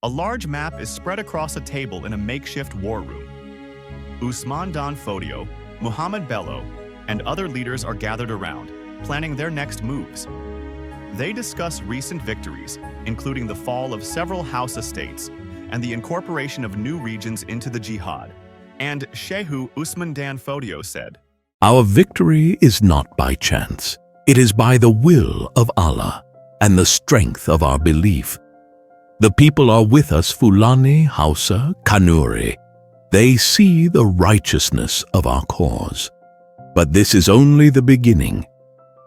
A large map is spread across a table in a makeshift war room. Usman Dan Fodio, Muhammad Bello, and other leaders are gathered around, planning their next moves. They discuss recent victories, including the fall of several house estates and the incorporation of new regions into the Jihad. And Shehu Usman Dan Fodio said, "Our victory is not by chance. It is by the will of Allah and the strength of our belief. The people are with us, Fulani, Hausa, Kanuri. They see the righteousness of our cause. But this is only the beginning.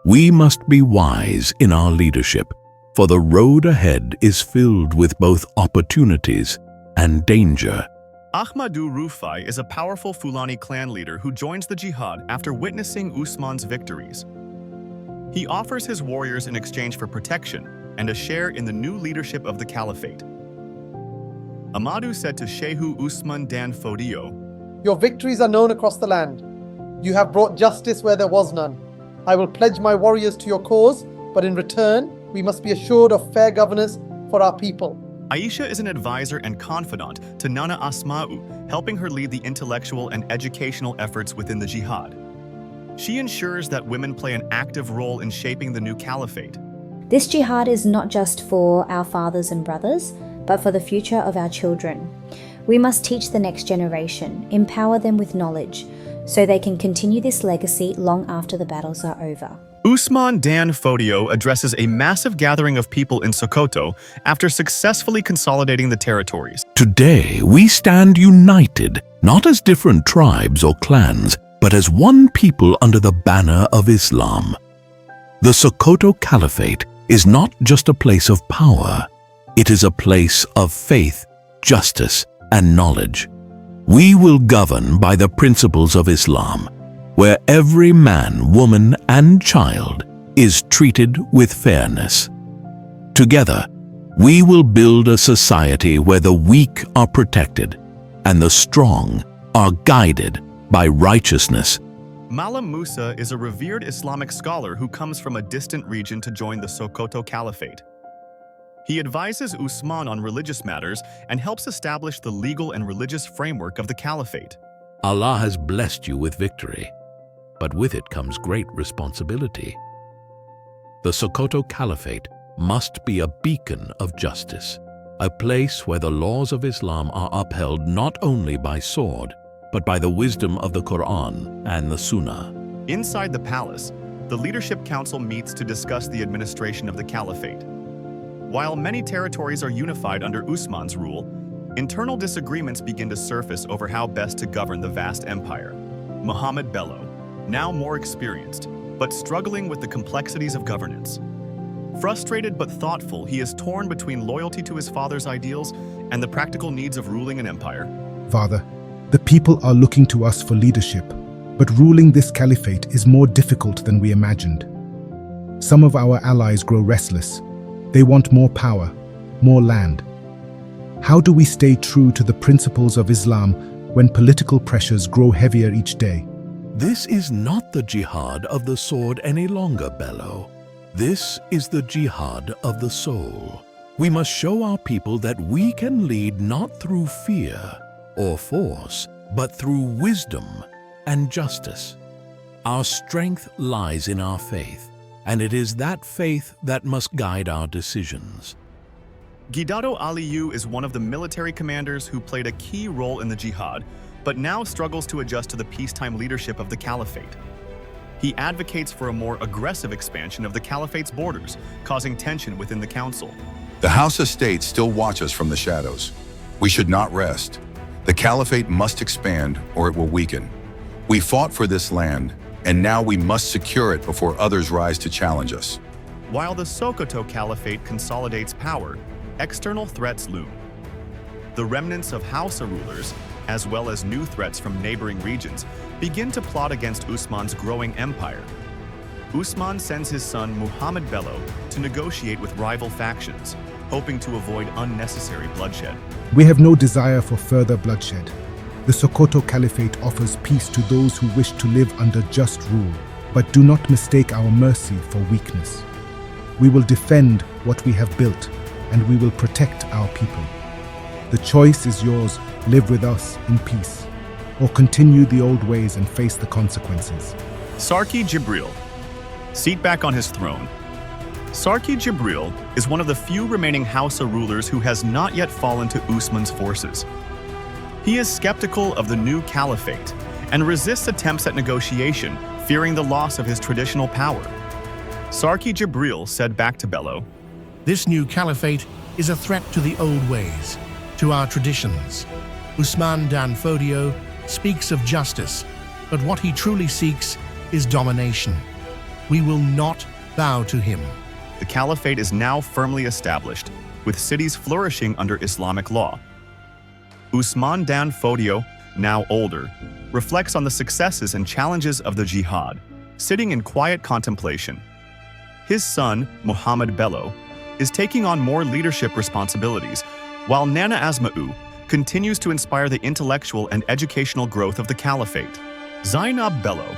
We must be wise in our leadership, for the road ahead is filled with both opportunities and danger." Ahmadu Rufai is a powerful Fulani clan leader who joins the Jihad after witnessing Usman's victories. He offers his warriors in exchange for protection and a share in the new leadership of the Caliphate. Ahmadu said to Shehu Usman Dan Fodio, "Your victories are known across the land. You have brought justice where there was none. I will pledge my warriors to your cause, but in return, we must be assured of fair governance for our people." Aisha is an advisor and confidant to Nana Asma'u, helping her lead the intellectual and educational efforts within the Jihad. She ensures that women play an active role in shaping the new caliphate. This jihad is not just for our fathers and brothers, but for the future of our children. We must teach the next generation, empower them with knowledge, so they can continue this legacy long after the battles are over. Usman Dan Fodio addresses a massive gathering of people in Sokoto after successfully consolidating the territories. "Today we stand united, not as different tribes or clans, but as one people under the banner of Islam. The Sokoto Caliphate is not just a place of power, it is a place of faith, justice, and knowledge. We will govern by the principles of Islam, where every man, woman, and child is treated with fairness. Together, we will build a society where the weak are protected and the strong are guided by righteousness." Malam Musa is a revered Islamic scholar who comes from a distant region to join the Sokoto Caliphate. He advises Usman on religious matters and helps establish the legal and religious framework of the caliphate. "Allah has blessed you with victory, but with it comes great responsibility. The Sokoto Caliphate must be a beacon of justice, a place where the laws of Islam are upheld not only by sword, but by the wisdom of the Quran and the Sunnah." Inside the palace, the Leadership Council meets to discuss the administration of the caliphate. While many territories are unified under Usman's rule, internal disagreements begin to surface over how best to govern the vast empire. Muhammad Bello, now more experienced, but struggling with the complexities of governance. Frustrated but thoughtful, he is torn between loyalty to his father's ideals and the practical needs of ruling an empire. "Father, the people are looking to us for leadership, but ruling this caliphate is more difficult than we imagined. Some of our allies grow restless. They want more power, more land. How do we stay true to the principles of Islam when political pressures grow heavier each day?" This is not the jihad of the sword any longer, Bello. This is the jihad of the soul. We must show our people that we can lead not through fear or force, but through wisdom and justice. Our strength lies in our faith, and it is that faith that must guide our decisions. Gida Aliyu is one of the military commanders who played a key role in the jihad, but now struggles to adjust to the peacetime leadership of the caliphate. He advocates for a more aggressive expansion of the caliphate's borders, causing tension within the council. "The house estates still watch us from the shadows. We should not rest. The caliphate must expand or it will weaken. We fought for this land, and now we must secure it before others rise to challenge us." While the Sokoto Caliphate consolidates power, external threats loom. The remnants of Hausa rulers, as well as new threats from neighboring regions, begin to plot against Usman's growing empire. Usman sends his son Muhammad Bello to negotiate with rival factions, hoping to avoid unnecessary bloodshed. "We have no desire for further bloodshed. The Sokoto Caliphate offers peace to those who wish to live under just rule, but do not mistake our mercy for weakness. We will defend what we have built, and we will protect our people." The choice is yours: live with us in peace, or continue the old ways and face the consequences. Sarkin Jibril. Seat back on his throne. Sarkin Jibril is one of the few remaining Hausa rulers who has not yet fallen to Usman's forces. He is skeptical of the new caliphate and resists attempts at negotiation, fearing the loss of his traditional power. Sarkin Jibril said back to Bello, "This new caliphate is a threat to the old ways, to our traditions. Usman Dan Fodio speaks of justice, but what he truly seeks is domination. We will not bow to him." The caliphate is now firmly established, with cities flourishing under Islamic law. Usman Dan Fodio, now older, reflects on the successes and challenges of the Jihad, sitting in quiet contemplation. His son, Muhammad Bello, is taking on more leadership responsibilities, while Nana Asma'u continues to inspire the intellectual and educational growth of the caliphate. Zainab Bello,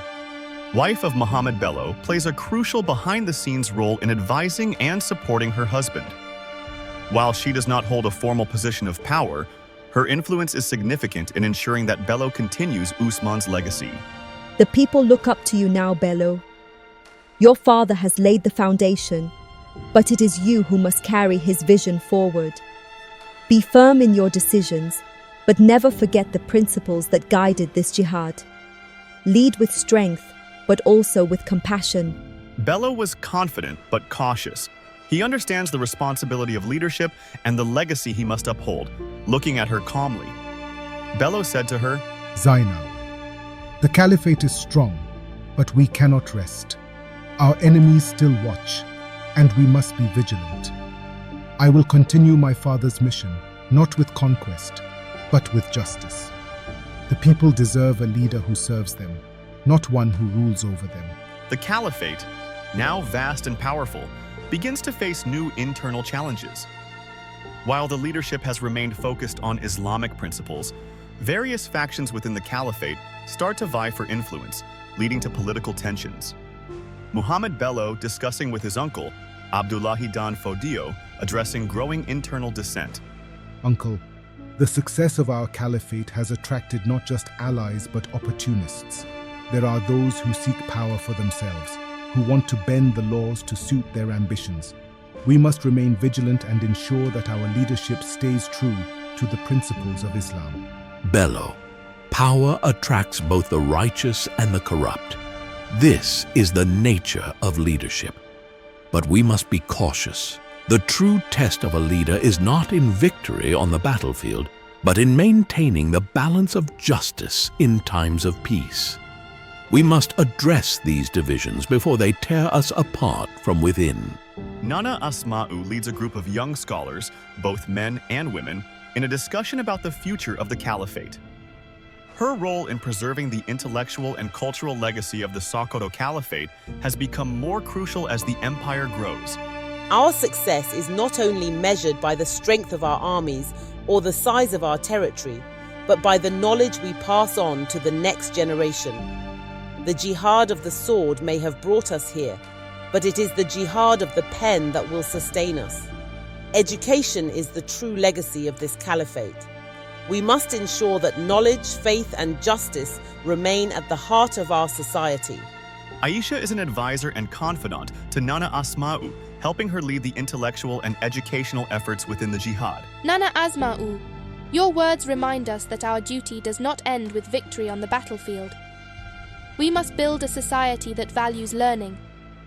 wife of Muhammad Bello, plays a crucial behind-the-scenes role in advising and supporting her husband. While she does not hold a formal position of power, her influence is significant in ensuring that Bello continues Usman's legacy. The people look up to you now, Bello. Your father has laid the foundation, but it is you who must carry his vision forward. Be firm in your decisions, but never forget the principles that guided this jihad. Lead with strength, but also with compassion. Bello was confident but cautious. He understands the responsibility of leadership and the legacy he must uphold, looking at her calmly. Bello said to her, Zainab, the caliphate is strong, but we cannot rest. Our enemies still watch, and we must be vigilant. I will continue my father's mission, not with conquest, but with justice. The people deserve a leader who serves them, not one who rules over them. The caliphate, now vast and powerful, begins to face new internal challenges. While the leadership has remained focused on Islamic principles, various factions within the caliphate start to vie for influence, leading to political tensions. Muhammad Bello discussing with his uncle, Usman Dan Fodio, addressing growing internal dissent. Uncle, the success of our caliphate has attracted not just allies but opportunists. There are those who seek power for themselves, who want to bend the laws to suit their ambitions. We must remain vigilant and ensure that our leadership stays true to the principles of Islam. Bello, power attracts both the righteous and the corrupt. This is the nature of leadership. But we must be cautious. The true test of a leader is not in victory on the battlefield, but in maintaining the balance of justice in times of peace. We must address these divisions before they tear us apart from within. Nana Asma'u leads a group of young scholars, both men and women, in a discussion about the future of the caliphate. Her role in preserving the intellectual and cultural legacy of the Sokoto Caliphate has become more crucial as the empire grows. Our success is not only measured by the strength of our armies or the size of our territory, but by the knowledge we pass on to the next generation. The jihad of the sword may have brought us here, but it is the jihad of the pen that will sustain us. Education is the true legacy of this caliphate. We must ensure that knowledge, faith, and justice remain at the heart of our society. Aisha is an advisor and confidant to Nana Asma'u, helping her lead the intellectual and educational efforts within the jihad. Nana Asma'u, your words remind us that our duty does not end with victory on the battlefield. We must build a society that values learning,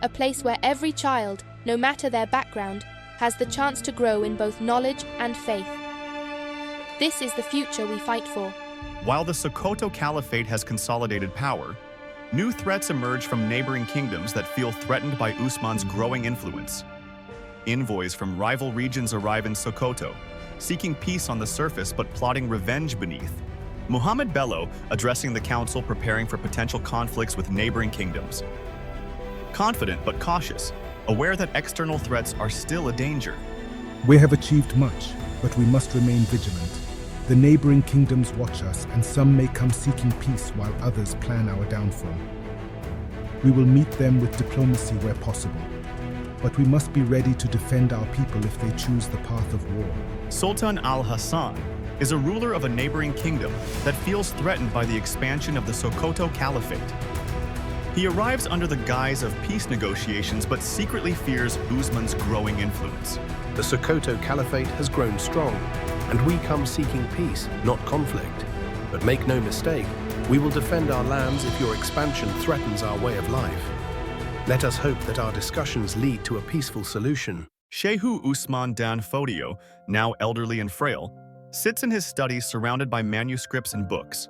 a place where every child, no matter their background, has the chance to grow in both knowledge and faith. This is the future we fight for. While the Sokoto Caliphate has consolidated power, new threats emerge from neighboring kingdoms that feel threatened by Usman's growing influence. Envoys from rival regions arrive in Sokoto, seeking peace on the surface but plotting revenge beneath. Muhammad Bello addressing the council, preparing for potential conflicts with neighboring kingdoms. Confident but cautious, aware that external threats are still a danger. We have achieved much, but we must remain vigilant. The neighboring kingdoms watch us, and some may come seeking peace while others plan our downfall. We will meet them with diplomacy where possible, but we must be ready to defend our people if they choose the path of war. Sultan al-Hassan, is a ruler of a neighboring kingdom that feels threatened by the expansion of the Sokoto Caliphate. He arrives under the guise of peace negotiations but secretly fears Usman's growing influence. The Sokoto Caliphate has grown strong, and we come seeking peace, not conflict. But make no mistake, we will defend our lands if your expansion threatens our way of life. Let us hope that our discussions lead to a peaceful solution. Sheikh Usman Dan Fodio, now elderly and frail, sits in his study surrounded by manuscripts and books.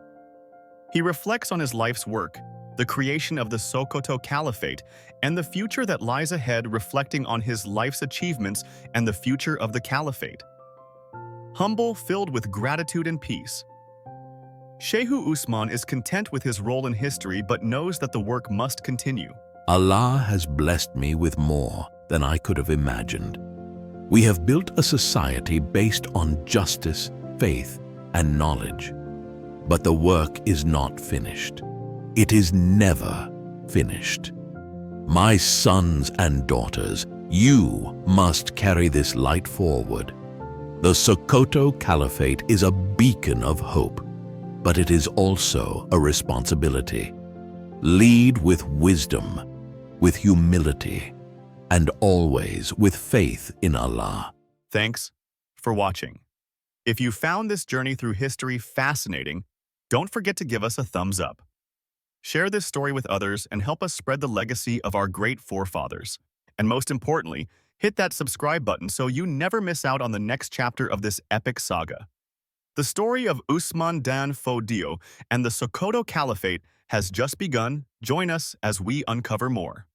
He reflects on his life's work, the creation of the Sokoto Caliphate, and the future that lies ahead, reflecting on his life's achievements and the future of the Caliphate. Humble, filled with gratitude and peace, Sheikh Usman is content with his role in history but knows that the work must continue. Allah has blessed me with more than I could have imagined. We have built a society based on justice, faith, and knowledge. But the work is not finished. It is never finished. My sons and daughters, you must carry this light forward. The Sokoto Caliphate is a beacon of hope, but it is also a responsibility. Lead with wisdom, with humility, and always with faith in Allah. Thanks for watching. If you found this journey through history fascinating, don't forget to give us a thumbs up. Share this story with others and help us spread the legacy of our great forefathers. And most importantly, hit that subscribe button so you never miss out on the next chapter of this epic saga. The story of Usman Dan Fodio and the Sokoto Caliphate has just begun. Join us as we uncover more.